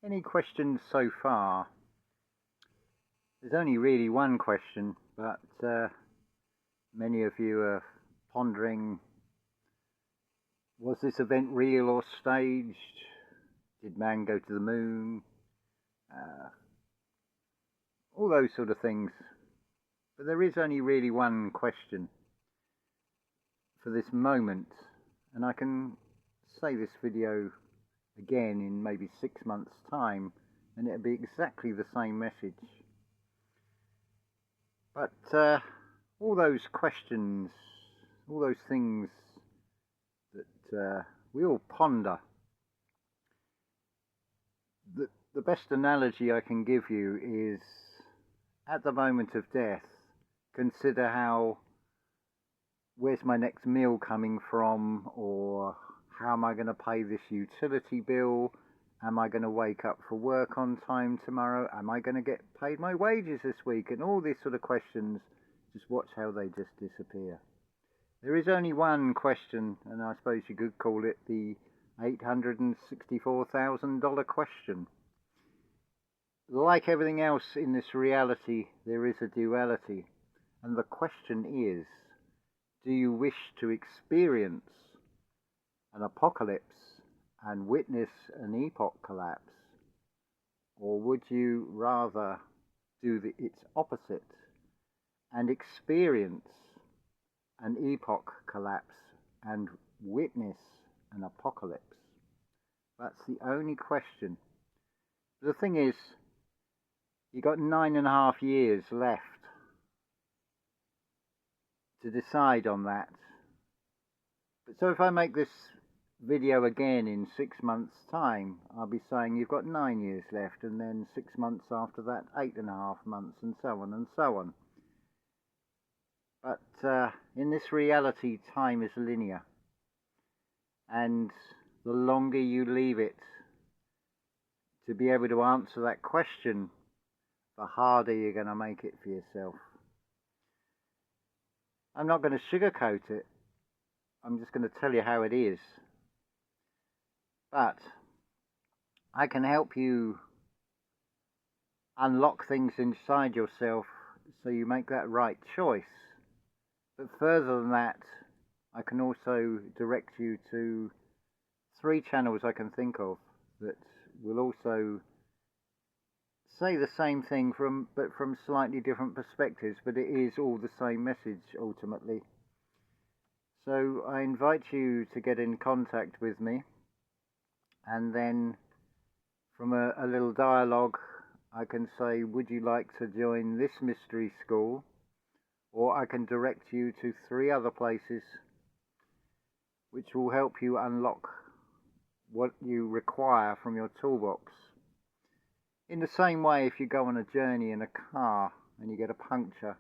Any questions so far? There's only really one question, but many of you are pondering, was this event real or staged? Did man go to the moon? All those sort of things. But there is only really one question for this moment, and I can say this video again in maybe 6 months' time, and it'll be exactly the same message. But all those questions, all those things that we all ponder, the best analogy I can give you is, at the moment of death, consider how, where's my next meal coming from, or how am I going to pay this utility bill? Am I going to wake up for work on time tomorrow? Am I going to get paid my wages this week? And all these sort of questions, just watch how they just disappear. There is only one question, and I suppose you could call it the $864,000 question. Like everything else in this reality, there is a duality. And the question is, do you wish to experience an apocalypse and witness an epoch collapse? Or would you rather do its opposite and experience an epoch collapse and witness an apocalypse? That's the only question. The thing is, you've got 9.5 years left to decide on that. But so if I make this video again in 6 months' time, I'll be saying you've got 9 years left, and then 6 months after that, 8.5 months, and so on and so on. But in this reality, time is linear, and the longer you leave it to be able to answer that question, the harder you're going to make it for yourself. I'm not going to sugarcoat it. I'm just going to tell you how it is. But I can help you unlock things inside yourself so you make that right choice. But further than that, I can also direct you to 3 channels I can think of that will also say the same thing but from slightly different perspectives, but it is all the same message ultimately. So I invite you to get in contact with me, and then from a little dialogue I can say, would you like to join this mystery school? Or I can direct you to 3 other places which will help you unlock what you require from your toolbox. In the same way, if you go on a journey in a car and you get a puncture,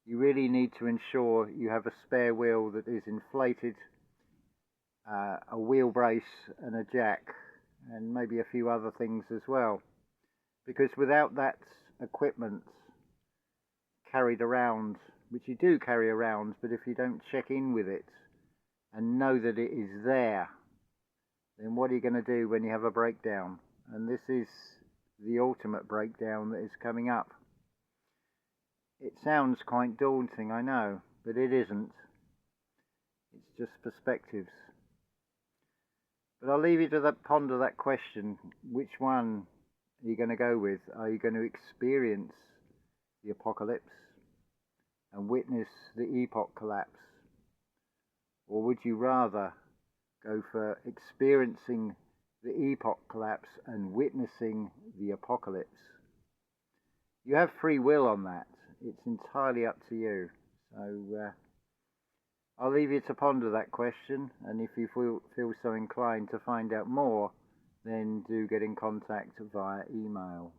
you really need to ensure you have a spare wheel that is inflated, a wheel brace and a jack, and maybe a few other things as well. Because without that equipment carried around, which you do carry around, but if you don't check in with it and know that it is there, then what are you going to do when you have a breakdown? And this is the ultimate breakdown that is coming up. It sounds quite daunting, I know, but it isn't. It's just perspectives. But I'll leave you to ponder that question. Which one are you going to go with? Are you going to experience the apocalypse and witness the epoch collapse? Or would you rather go for experiencing the epoch collapse and witnessing the apocalypse? You have free will on that. It's entirely up to you. So I'll leave you to ponder that question, and if you feel so inclined to find out more, then do get in contact via email.